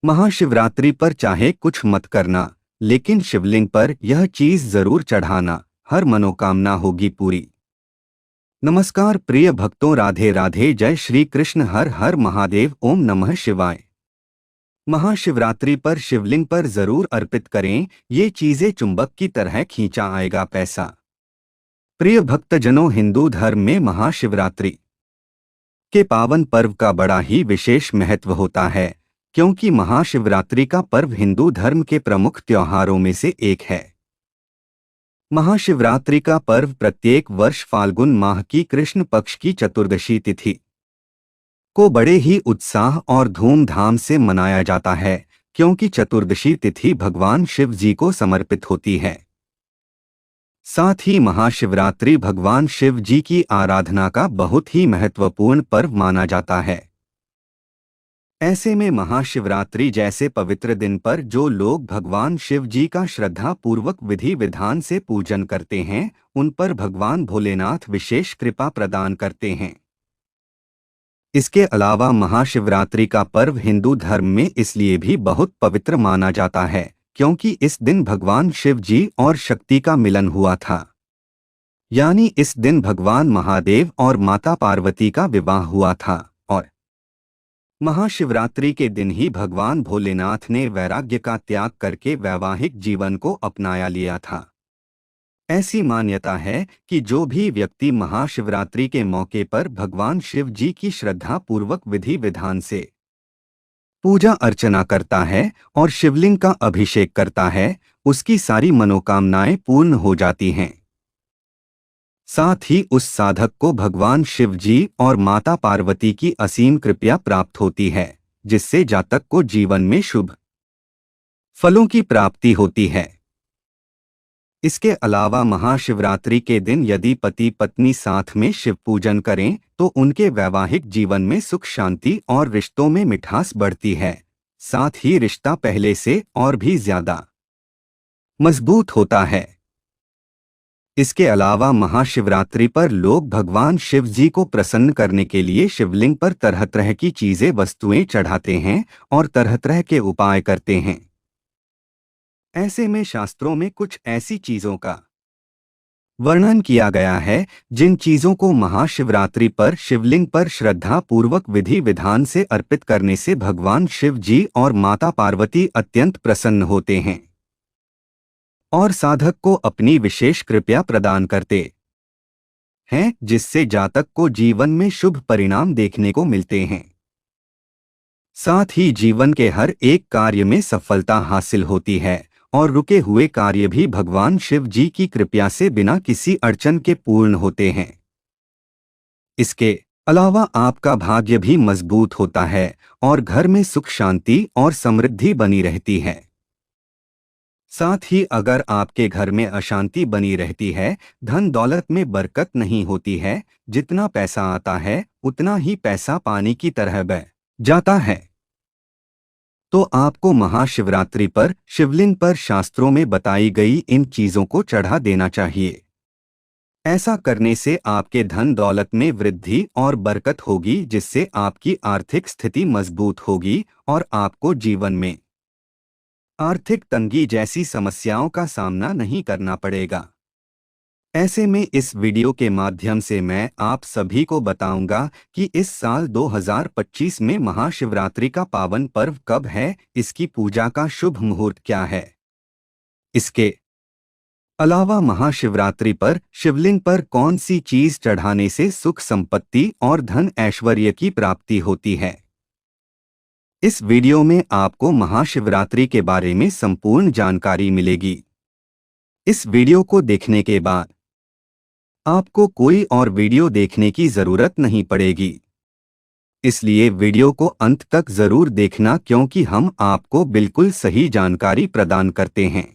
महाशिवरात्रि पर चाहे कुछ मत करना, लेकिन शिवलिंग पर यह चीज जरूर चढ़ाना, हर मनोकामना होगी पूरी। नमस्कार प्रिय भक्तों, राधे राधे, जय श्री कृष्ण, हर हर महादेव, ओम नमः शिवाय। महाशिवरात्रि पर शिवलिंग पर जरूर अर्पित करें, ये चीजें चुंबक की तरह खींचा आएगा पैसा। प्रिय भक्तजनों, हिंदू धर्म में महाशिवरात्रि के पावन पर्व का बड़ा ही विशेष महत्व होता है, क्योंकि महाशिवरात्रि का पर्व हिंदू धर्म के प्रमुख त्योहारों में से एक है। महाशिवरात्रि का पर्व प्रत्येक वर्ष फाल्गुन माह की कृष्ण पक्ष की चतुर्दशी तिथि को बड़े ही उत्साह और धूमधाम से मनाया जाता है, क्योंकि चतुर्दशी तिथि भगवान शिव जी को समर्पित होती है। साथ ही महाशिवरात्रि भगवान शिव जी की आराधना का बहुत ही महत्वपूर्ण पर्व माना जाता है। ऐसे में महाशिवरात्रि जैसे पवित्र दिन पर जो लोग भगवान शिव जी का श्रद्धा पूर्वक विधि विधान से पूजन करते हैं, उन पर भगवान भोलेनाथ विशेष कृपा प्रदान करते हैं। इसके अलावा महाशिवरात्रि का पर्व हिंदू धर्म में इसलिए भी बहुत पवित्र माना जाता है, क्योंकि इस दिन भगवान शिव जी और शक्ति का मिलन हुआ था। यानी इस दिन भगवान महादेव और माता पार्वती का विवाह हुआ था, और महाशिवरात्रि के दिन ही भगवान भोलेनाथ ने वैराग्य का त्याग करके वैवाहिक जीवन को अपनाया लिया था। ऐसी मान्यता है कि जो भी व्यक्ति महाशिवरात्रि के मौके पर भगवान शिव जी की श्रद्धा पूर्वक विधि विधान से पूजा अर्चना करता है और शिवलिंग का अभिषेक करता है, उसकी सारी मनोकामनाएं पूर्ण हो जाती हैं। साथ ही उस साधक को भगवान शिव जी और माता पार्वती की असीम कृपा प्राप्त होती है, जिससे जातक को जीवन में शुभ फलों की प्राप्ति होती है। इसके अलावा महाशिवरात्रि के दिन यदि पति पत्नी साथ में शिव पूजन करें तो उनके वैवाहिक जीवन में सुख शांति और रिश्तों में मिठास बढ़ती है। साथ ही रिश्ता पहले से और भी ज्यादा मजबूत होता है। इसके अलावा महाशिवरात्रि पर लोग भगवान शिव जी को प्रसन्न करने के लिए शिवलिंग पर तरह तरह की चीजें वस्तुएं चढ़ाते हैं और तरह तरह के उपाय करते हैं। ऐसे में शास्त्रों में कुछ ऐसी चीजों का वर्णन किया गया है जिन चीजों को महाशिवरात्रि पर शिवलिंग पर श्रद्धा पूर्वक विधि विधान से अर्पित करने से भगवान शिव जी और माता पार्वती अत्यंत प्रसन्न होते हैं और साधक को अपनी विशेष कृपा प्रदान करते हैं, जिससे जातक को जीवन में शुभ परिणाम देखने को मिलते हैं। साथ ही जीवन के हर एक कार्य में सफलता हासिल होती है और रुके हुए कार्य भी भगवान शिव जी की कृपा से बिना किसी अड़चन के पूर्ण होते हैं। इसके अलावा आपका भाग्य भी मजबूत होता है और घर में सुख शांति और समृद्धि बनी रहती है। साथ ही अगर आपके घर में अशांति बनी रहती है, धन दौलत में बरकत नहीं होती है, जितना पैसा आता है उतना ही पैसा पानी की तरह बह जाता है, तो आपको महाशिवरात्रि पर शिवलिंग पर शास्त्रों में बताई गई इन चीजों को चढ़ा देना चाहिए। ऐसा करने से आपके धन दौलत में वृद्धि और बरकत होगी, जिससे आपकी आर्थिक स्थिति मजबूत होगी और आपको जीवन में आर्थिक तंगी जैसी समस्याओं का सामना नहीं करना पड़ेगा। ऐसे में इस वीडियो के माध्यम से मैं आप सभी को बताऊंगा कि इस साल 2025 में महाशिवरात्रि का पावन पर्व कब है, इसकी पूजा का शुभ मुहूर्त क्या है। इसके अलावा महाशिवरात्रि पर शिवलिंग पर कौन सी चीज चढ़ाने से सुख संपत्ति और धन ऐश्वर्य की प्राप्ति होती है। इस वीडियो में आपको महाशिवरात्रि के बारे में संपूर्ण जानकारी मिलेगी। इस वीडियो को देखने के बाद आपको कोई और वीडियो देखने की जरूरत नहीं पड़ेगी, इसलिए वीडियो को अंत तक जरूर देखना, क्योंकि हम आपको बिल्कुल सही जानकारी प्रदान करते हैं।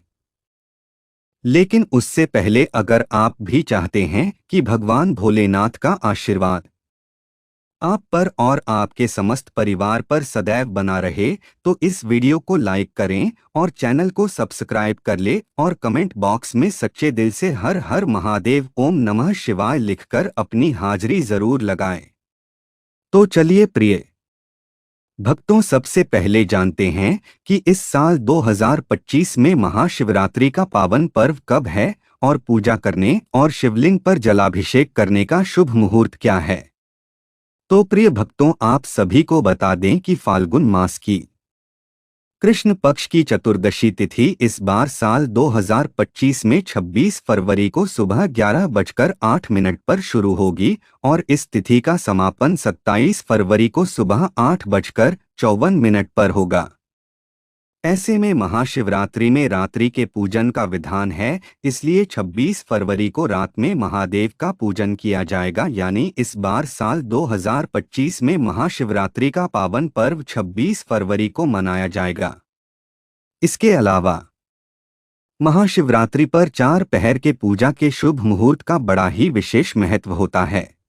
लेकिन उससे पहले अगर आप भी चाहते हैं कि भगवान भोलेनाथ का आशीर्वाद आप पर और आपके समस्त परिवार पर सदैव बना रहे, तो इस वीडियो को लाइक करें और चैनल को सब्सक्राइब कर ले और कमेंट बॉक्स में सच्चे दिल से हर हर महादेव ओम नमः शिवाय लिखकर अपनी हाजिरी जरूर लगाएं। तो चलिए प्रिय भक्तों, सबसे पहले जानते हैं कि इस साल 2025 में महाशिवरात्रि का पावन पर्व कब है और पूजा करने और शिवलिंग पर जलाभिषेक करने का शुभ मुहूर्त क्या है। तो प्रिय भक्तों, आप सभी को बता दें कि फाल्गुन मास की कृष्ण पक्ष की चतुर्दशी तिथि इस बार साल 2025 में 26 फरवरी को सुबह 11:08 पर शुरू होगी और इस तिथि का समापन 27 फरवरी को सुबह 8:54 पर होगा। ऐसे में महाशिवरात्रि में रात्रि के पूजन का विधान है, इसलिए 26 फरवरी को रात में महादेव का पूजन किया जाएगा। यानी इस बार साल 2025 में महाशिवरात्रि का पावन पर्व 26 फरवरी को मनाया जाएगा। इसके अलावा महाशिवरात्रि पर 4 पहर के पूजा के शुभ मुहूर्त का बड़ा ही विशेष महत्व होता है।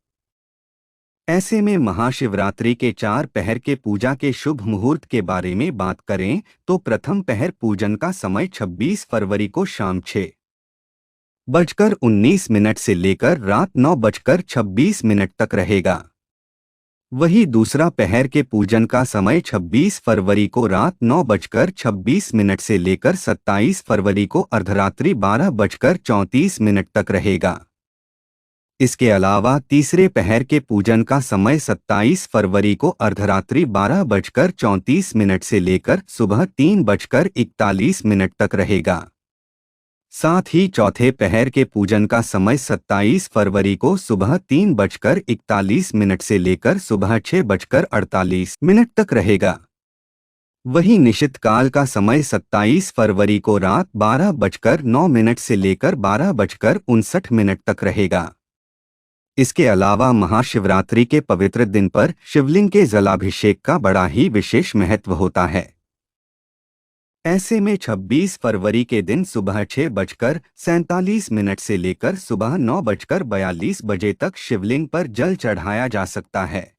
ऐसे में महाशिवरात्रि के 4 पहर के पूजा के शुभ मुहूर्त के बारे में बात करें तो प्रथम पहर पूजन का समय 26 फरवरी को शाम 6:19 से लेकर रात 9:26 तक रहेगा। वही दूसरा पहर के पूजन का समय 26 फरवरी को रात 9:26 से लेकर 27 फरवरी को अर्धरात्रि 12:34 तक रहेगा। इसके अलावा तीसरे पहर के पूजन का समय 27 फरवरी को अर्धरात्रि 12:34 से लेकर सुबह 3:41 तक रहेगा। साथ ही चौथे पहर के पूजन का समय 27 फरवरी को सुबह 3:41 से लेकर सुबह 6:48 तक रहेगा। वही निशित काल का समय 27 फरवरी को रात 12:09 से लेकर 12:59 तक रहेगा। इसके अलावा महाशिवरात्रि के पवित्र दिन पर शिवलिंग के जलाभिषेक का बड़ा ही विशेष महत्व होता है। ऐसे में 26 फरवरी के दिन सुबह 6:47 से लेकर सुबह 9:42 तक शिवलिंग पर जल चढ़ाया जा सकता है।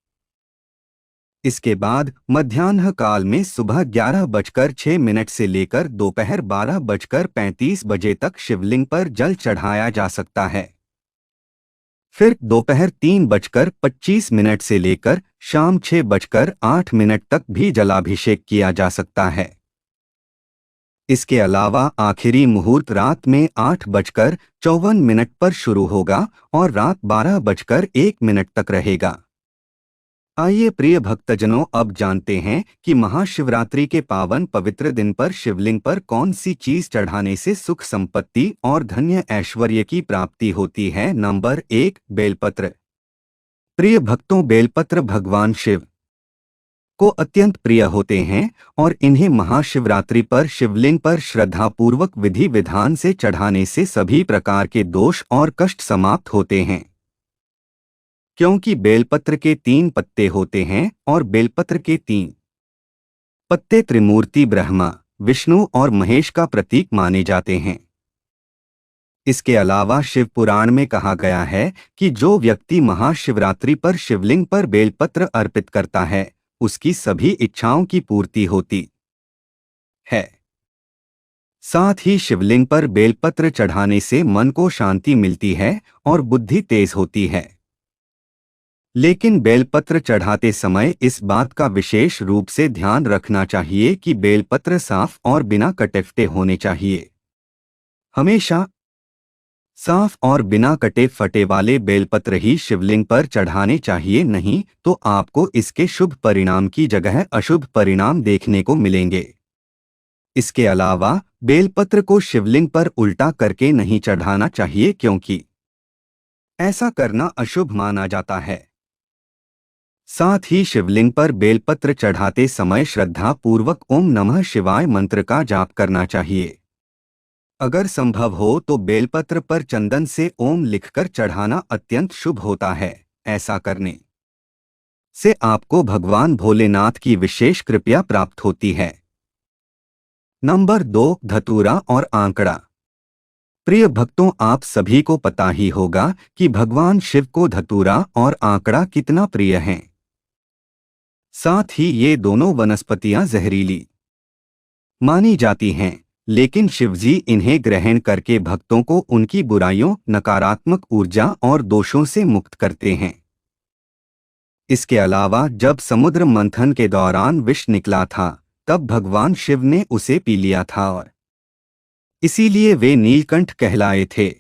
इसके बाद मध्याह्न काल में सुबह 11:06 से लेकर दोपहर 12:35 तक शिवलिंग पर जल चढ़ाया जा सकता है। फिर दोपहर 3:25 से लेकर शाम 6:08 तक भी जलाभिषेक किया जा सकता है। इसके अलावा आखिरी मुहूर्त रात में 8:54 पर शुरू होगा और रात 12:01 तक रहेगा। आइए प्रिय भक्तजनों, अब जानते हैं कि महाशिवरात्रि के पावन पवित्र दिन पर शिवलिंग पर कौन सी चीज चढ़ाने से सुख संपत्ति और धन्य ऐश्वर्य की प्राप्ति होती है। नंबर 1, बेलपत्र। प्रिय भक्तों, बेलपत्र भगवान शिव को अत्यंत प्रिय होते हैं और इन्हें महाशिवरात्रि पर शिवलिंग पर श्रद्धापूर्वक विधि विधान से चढ़ाने से सभी प्रकार के दोष और कष्ट समाप्त होते हैं। क्योंकि बेलपत्र के 3 पत्ते होते हैं और बेलपत्र के 3 पत्ते त्रिमूर्ति ब्रह्मा, विष्णु और महेश का प्रतीक माने जाते हैं। इसके अलावा शिव पुराण में कहा गया है कि जो व्यक्ति महाशिवरात्रि पर शिवलिंग पर बेलपत्र अर्पित करता है उसकी सभी इच्छाओं की पूर्ति होती है। साथ ही शिवलिंग पर बेलपत्र चढ़ाने से मन को शांति मिलती है और बुद्धि तेज होती है। लेकिन बेलपत्र चढ़ाते समय इस बात का विशेष रूप से ध्यान रखना चाहिए कि बेलपत्र साफ और बिना कटे फटे होने चाहिए। हमेशा साफ और बिना कटे फटे वाले बेलपत्र ही शिवलिंग पर चढ़ाने चाहिए, नहीं तो आपको इसके शुभ परिणाम की जगह अशुभ परिणाम देखने को मिलेंगे। इसके अलावा बेलपत्र को शिवलिंग पर उल्टा करके नहीं चढ़ाना चाहिए, क्योंकि ऐसा करना अशुभ माना जाता है। साथ ही शिवलिंग पर बेलपत्र चढ़ाते समय श्रद्धा पूर्वक ओम नमः शिवाय मंत्र का जाप करना चाहिए। अगर संभव हो तो बेलपत्र पर चंदन से ओम लिखकर चढ़ाना अत्यंत शुभ होता है। ऐसा करने से आपको भगवान भोलेनाथ की विशेष कृपा प्राप्त होती है। नंबर 2, धतूरा और आंकड़ा। प्रिय भक्तों, आप सभी को पता ही होगा कि भगवान शिव को धतूरा और आंकड़ा कितना प्रिय हैं। साथ ही ये दोनों वनस्पतियां जहरीली मानी जाती हैं, लेकिन शिवजी इन्हें ग्रहण करके भक्तों को उनकी बुराइयों, नकारात्मक ऊर्जा और दोषों से मुक्त करते हैं। इसके अलावा जब समुद्र मंथन के दौरान विष निकला था, तब भगवान शिव ने उसे पी लिया था और इसीलिए वे नीलकंठ कहलाए थे।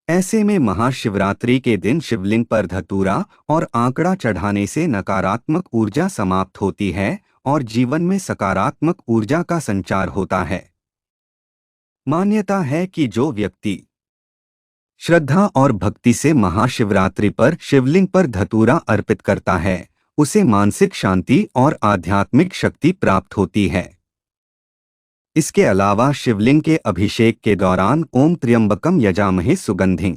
ऐसे में महाशिवरात्रि के दिन शिवलिंग पर धतूरा और आंकड़ा चढ़ाने से नकारात्मक ऊर्जा समाप्त होती है और जीवन में सकारात्मक ऊर्जा का संचार होता है। मान्यता है कि जो व्यक्ति श्रद्धा और भक्ति से महाशिवरात्रि पर शिवलिंग पर धतूरा अर्पित करता है, उसे मानसिक शांति और आध्यात्मिक शक्ति प्राप्त होती है। इसके अलावा शिवलिंग के अभिषेक के दौरान ओम त्र्यंबकम यजामहे सुगंधिं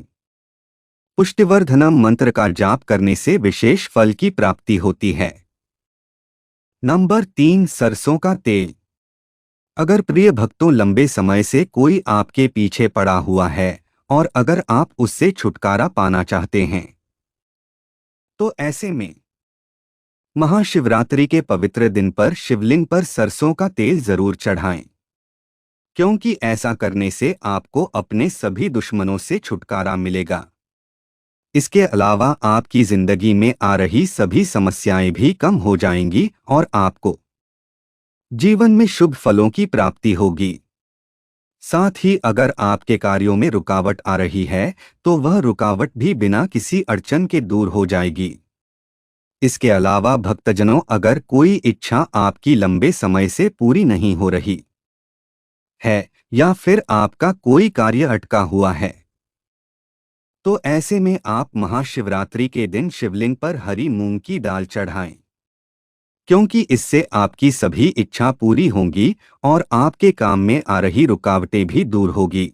पुष्टिवर्धनम मंत्र का जाप करने से विशेष फल की प्राप्ति होती है। नंबर 3, सरसों का तेल। अगर प्रिय भक्तों, लंबे समय से कोई आपके पीछे पड़ा हुआ है और अगर आप उससे छुटकारा पाना चाहते हैं, तो ऐसे में महाशिवरात्रि के पवित्र दिन पर शिवलिंग पर सरसों का तेल जरूर चढ़ाएं, क्योंकि ऐसा करने से आपको अपने सभी दुश्मनों से छुटकारा मिलेगा। इसके अलावा आपकी जिंदगी में आ रही सभी समस्याएं भी कम हो जाएंगी और आपको जीवन में शुभ फलों की प्राप्ति होगी। साथ ही अगर आपके कार्यों में रुकावट आ रही है, तो वह रुकावट भी बिना किसी अड़चन के दूर हो जाएगी। इसके अलावा भक्तजनों, अगर कोई इच्छा आपकी लंबे समय से पूरी नहीं हो रही है या फिर आपका कोई कार्य अटका हुआ है, तो ऐसे में आप महाशिवरात्रि के दिन शिवलिंग पर हरी मूंग की दाल चढ़ाएं, क्योंकि इससे आपकी सभी इच्छा पूरी होंगी और आपके काम में आ रही रुकावटें भी दूर होगी।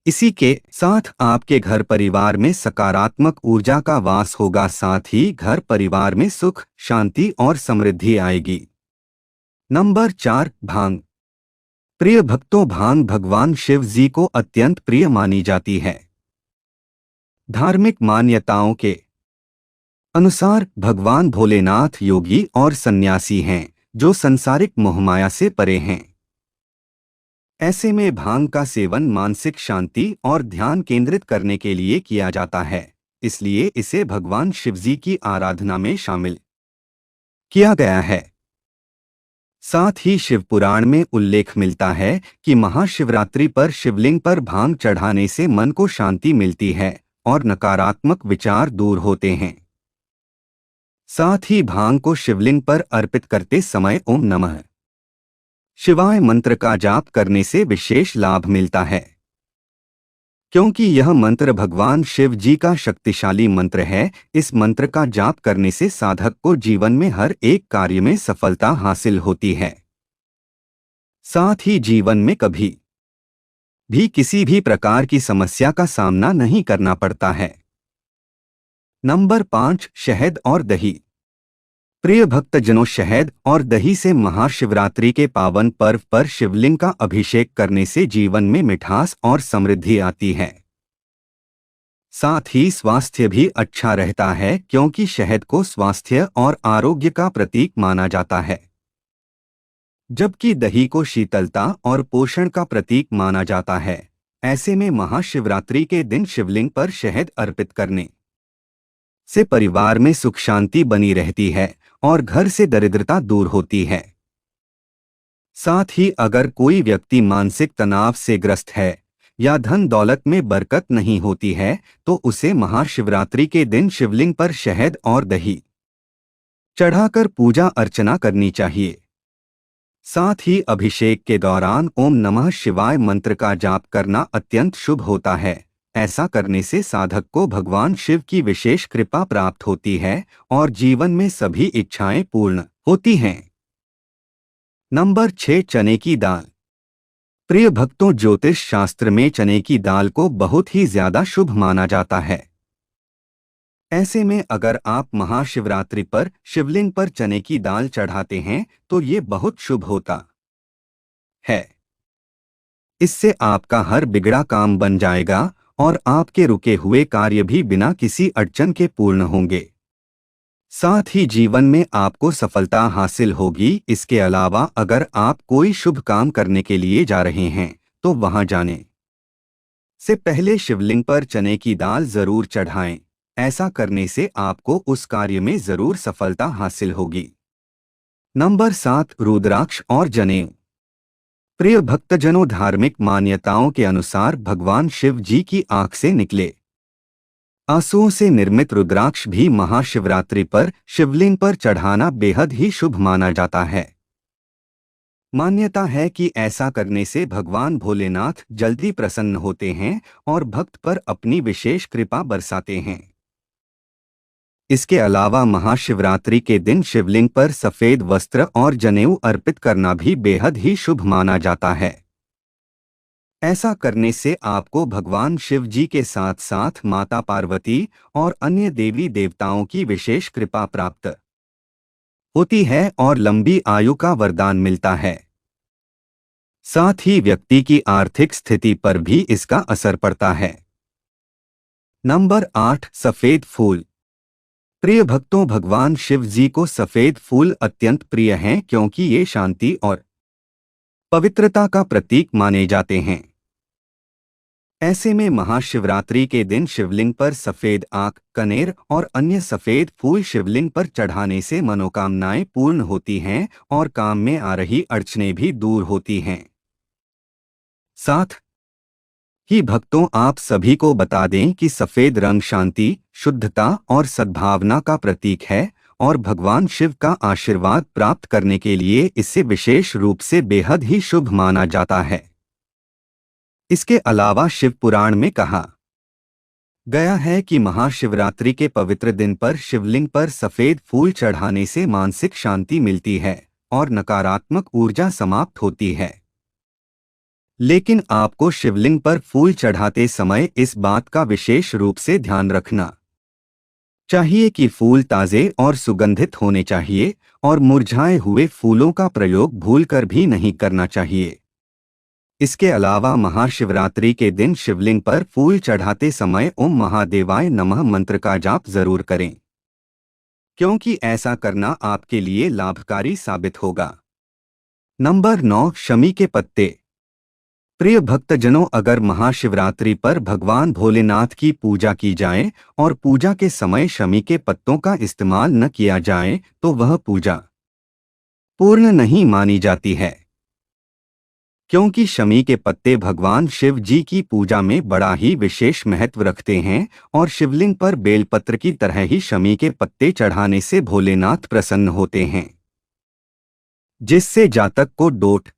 इसी के साथ आपके घर परिवार में सकारात्मक ऊर्जा का वास होगा, साथ ही घर परिवार में सुख, शांति और समृद्धि आएगी। नंबर 4, भांग। प्रिय भक्तों, भांग भगवान शिव जी को अत्यंत प्रिय मानी जाती है। धार्मिक मान्यताओं के अनुसार भगवान भोलेनाथ योगी और सन्यासी हैं जो संसारिक मोहमाया से परे हैं। ऐसे में भांग का सेवन मानसिक शांति और ध्यान केंद्रित करने के लिए किया जाता है, इसलिए इसे भगवान शिवजी की आराधना में शामिल किया गया है। साथ ही शिव पुराण में उल्लेख मिलता है कि महाशिवरात्रि पर शिवलिंग पर भांग चढ़ाने से मन को शांति मिलती है और नकारात्मक विचार दूर होते हैं। साथ ही भांग को शिवलिंग पर अर्पित करते समय ओम नमः शिवाय मंत्र का जाप करने से विशेष लाभ मिलता है, क्योंकि यह मंत्र भगवान शिव जी का शक्तिशाली मंत्र है। इस मंत्र का जाप करने से साधक को जीवन में हर एक कार्य में सफलता हासिल होती है। साथ ही जीवन में कभी भी किसी भी प्रकार की समस्या का सामना नहीं करना पड़ता है। नंबर 5, शहद और दही। प्रिय भक्तजनों, शहद और दही से महाशिवरात्रि के पावन पर्व पर शिवलिंग का अभिषेक करने से जीवन में मिठास और समृद्धि आती है। साथ ही स्वास्थ्य भी अच्छा रहता है, क्योंकि शहद को स्वास्थ्य और आरोग्य का प्रतीक माना जाता है, जबकि दही को शीतलता और पोषण का प्रतीक माना जाता है। ऐसे में महाशिवरात्रि के दिन शिवलिंग पर शहद अर्पित करने से परिवार में सुख शांति बनी रहती है और घर से दरिद्रता दूर होती है। साथ ही अगर कोई व्यक्ति मानसिक तनाव से ग्रस्त है या धन दौलत में बरकत नहीं होती है, तो उसे महाशिवरात्रि के दिन शिवलिंग पर शहद और दही चढ़ाकर पूजा अर्चना करनी चाहिए। साथ ही अभिषेक के दौरान ओम नमः शिवाय मंत्र का जाप करना अत्यंत शुभ होता है। ऐसा करने से साधक को भगवान शिव की विशेष कृपा प्राप्त होती है और जीवन में सभी इच्छाएं पूर्ण होती हैं। नंबर 6, चने की दाल। प्रिय भक्तों, ज्योतिष शास्त्र में चने की दाल को बहुत ही ज्यादा शुभ माना जाता है। ऐसे में अगर आप महाशिवरात्रि पर शिवलिंग पर चने की दाल चढ़ाते हैं, तो ये बहुत शुभ होता है। इससे आपका हर बिगड़ा काम बन जाएगा और आपके रुके हुए कार्य भी बिना किसी अड़चन के पूर्ण होंगे। साथ ही जीवन में आपको सफलता हासिल होगी। इसके अलावा अगर आप कोई शुभ काम करने के लिए जा रहे हैं, तो वहां जाने से पहले शिवलिंग पर चने की दाल जरूर चढ़ाएं। ऐसा करने से आपको उस कार्य में जरूर सफलता हासिल होगी। नंबर 7, रुद्राक्ष और जनेऊ। प्रिय भक्तजनों, धार्मिक मान्यताओं के अनुसार भगवान शिव जी की आंख से निकले आंसुओं से निर्मित रुद्राक्ष भी महाशिवरात्रि पर शिवलिंग पर चढ़ाना बेहद ही शुभ माना जाता है। मान्यता है कि ऐसा करने से भगवान भोलेनाथ जल्दी प्रसन्न होते हैं और भक्त पर अपनी विशेष कृपा बरसाते हैं। इसके अलावा महाशिवरात्रि के दिन शिवलिंग पर सफेद वस्त्र और जनेऊ अर्पित करना भी बेहद ही शुभ माना जाता है। ऐसा करने से आपको भगवान शिव जी के साथ साथ माता पार्वती और अन्य देवी देवताओं की विशेष कृपा प्राप्त होती है और लंबी आयु का वरदान मिलता है। साथ ही व्यक्ति की आर्थिक स्थिति पर भी इसका असर पड़ता है। नंबर 8, सफेद फूल। प्रिय भक्तों, भगवान शिव जी को सफेद फूल अत्यंत प्रिय हैं क्योंकि ये शांति और पवित्रता का प्रतीक माने जाते हैं। ऐसे में महाशिवरात्रि के दिन शिवलिंग पर सफेद आक, कनेर और अन्य सफेद फूल शिवलिंग पर चढ़ाने से मनोकामनाएं पूर्ण होती हैं और काम में आ रही अड़चनें भी दूर होती हैं। साथ ही भक्तों, आप सभी को बता दें कि सफेद रंग शांति, शुद्धता और सद्भावना का प्रतीक है और भगवान शिव का आशीर्वाद प्राप्त करने के लिए इसे विशेष रूप से बेहद ही शुभ माना जाता है। इसके अलावा शिव पुराण में कहा गया है कि महाशिवरात्रि के पवित्र दिन पर शिवलिंग पर सफेद फूल चढ़ाने से मानसिक शांति मिलती है और नकारात्मक ऊर्जा समाप्त होती है। लेकिन आपको शिवलिंग पर फूल चढ़ाते समय इस बात का विशेष रूप से ध्यान रखना चाहिए कि फूल ताजे और सुगंधित होने चाहिए और मुरझाए हुए फूलों का प्रयोग भूलकर भी नहीं करना चाहिए। इसके अलावा महाशिवरात्रि के दिन शिवलिंग पर फूल चढ़ाते समय ओम महादेवाय नमः मंत्र का जाप जरूर करें, क्योंकि ऐसा करना आपके लिए लाभकारी साबित होगा। नंबर 9, शमी के पत्ते। प्रिय भक्तजनों, अगर महाशिवरात्रि पर भगवान भोलेनाथ की पूजा की जाए और पूजा के समय शमी के पत्तों का इस्तेमाल न किया जाए तो वह पूजा पूर्ण नहीं मानी जाती है, क्योंकि शमी के पत्ते भगवान शिव जी की पूजा में बड़ा ही विशेष महत्व रखते हैं और शिवलिंग पर बेलपत्र की तरह ही शमी के पत्ते चढ़ाने से भोलेनाथ प्रसन्न होते हैं, जिससे जातक को डोट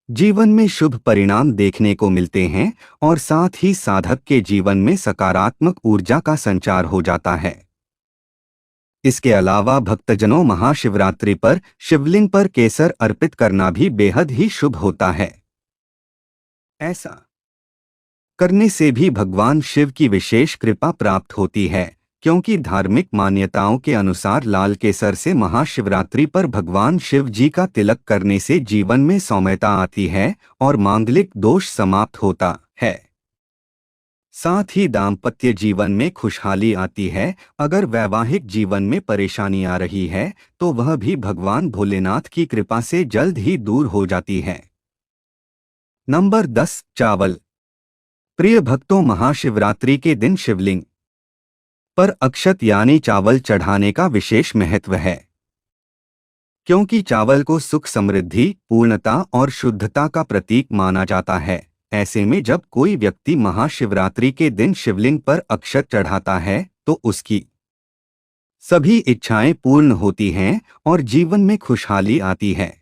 जीवन में शुभ परिणाम देखने को मिलते हैं और साथ ही साधक के जीवन में सकारात्मक ऊर्जा का संचार हो जाता है। इसके अलावा भक्तजनों, महाशिवरात्रि पर शिवलिंग पर केसर अर्पित करना भी बेहद ही शुभ होता है। ऐसा करने से भी भगवान शिव की विशेष कृपा प्राप्त होती है, क्योंकि धार्मिक मान्यताओं के अनुसार लाल केसर से महाशिवरात्रि पर भगवान शिव जी का तिलक करने से जीवन में सौम्यता आती है और मांगलिक दोष समाप्त होता है। साथ ही दाम्पत्य जीवन में खुशहाली आती है। अगर वैवाहिक जीवन में परेशानी आ रही है तो वह भी भगवान भोलेनाथ की कृपा से जल्द ही दूर हो जाती है। नंबर 10, चावल। प्रिय भक्तों, महाशिवरात्रि के दिन शिवलिंग पर अक्षत यानी चावल चढ़ाने का विशेष महत्व है, क्योंकि चावल को सुख, समृद्धि, पूर्णता और शुद्धता का प्रतीक माना जाता है। ऐसे में जब कोई व्यक्ति महाशिवरात्रि के दिन शिवलिंग पर अक्षत चढ़ाता है तो उसकी सभी इच्छाएं पूर्ण होती हैं और जीवन में खुशहाली आती है।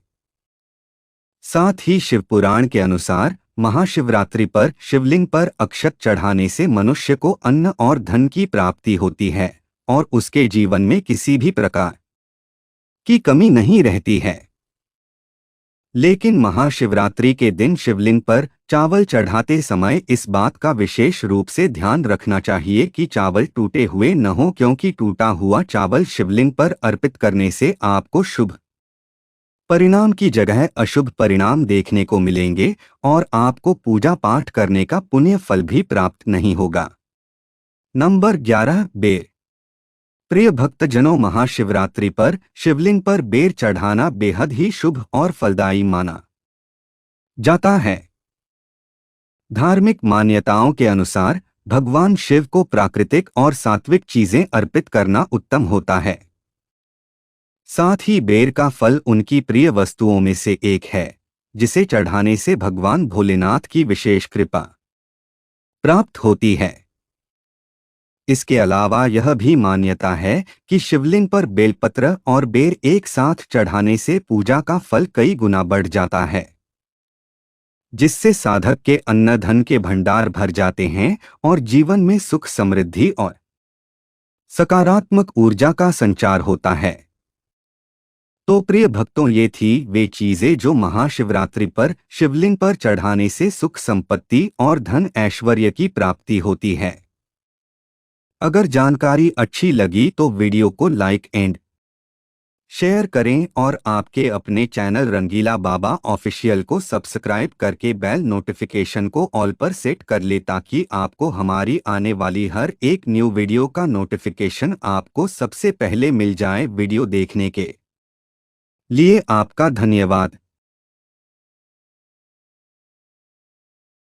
साथ ही शिव पुराण के अनुसार महाशिवरात्रि पर शिवलिंग पर अक्षत चढ़ाने से मनुष्य को अन्न और धन की प्राप्ति होती है और उसके जीवन में किसी भी प्रकार की कमी नहीं रहती है। लेकिन महाशिवरात्रि के दिन शिवलिंग पर चावल चढ़ाते समय इस बात का विशेष रूप से ध्यान रखना चाहिए कि चावल टूटे हुए न हो, क्योंकि टूटा हुआ चावल शिवलिंग पर अर्पित करने से आपको शुभ परिणाम की जगह अशुभ परिणाम देखने को मिलेंगे और आपको पूजा पाठ करने का पुण्य फल भी प्राप्त नहीं होगा। नंबर 11, बेर। प्रिय भक्तजनों, महाशिवरात्रि पर शिवलिंग पर बेर चढ़ाना बेहद ही शुभ और फलदायी माना जाता है। धार्मिक मान्यताओं के अनुसार भगवान शिव को प्राकृतिक और सात्विक चीजें अर्पित करना उत्तम होता है। साथ ही बेर का फल उनकी प्रिय वस्तुओं में से एक है, जिसे चढ़ाने से भगवान भोलेनाथ की विशेष कृपा प्राप्त होती है। इसके अलावा यह भी मान्यता है कि शिवलिंग पर बेलपत्र और बेर एक साथ चढ़ाने से पूजा का फल कई गुना बढ़ जाता है, जिससे साधक के अन्न धन के भंडार भर जाते हैं और जीवन में सुख समृद्धि और सकारात्मक ऊर्जा का संचार होता है। तो प्रिय भक्तों, ये थी वे चीजें जो महाशिवरात्रि पर शिवलिंग पर चढ़ाने से सुख संपत्ति और धन ऐश्वर्य की प्राप्ति होती है। अगर जानकारी अच्छी लगी तो वीडियो को लाइक एंड शेयर करें और आपके अपने चैनल रंगीला बाबा ऑफिशियल को सब्सक्राइब करके बेल नोटिफिकेशन को ऑल पर सेट कर ले, ताकि आपको हमारी आने वाली हर एक न्यू वीडियो का नोटिफिकेशन आपको सबसे पहले मिल जाए। वीडियो देखने के लिए आपका धन्यवाद।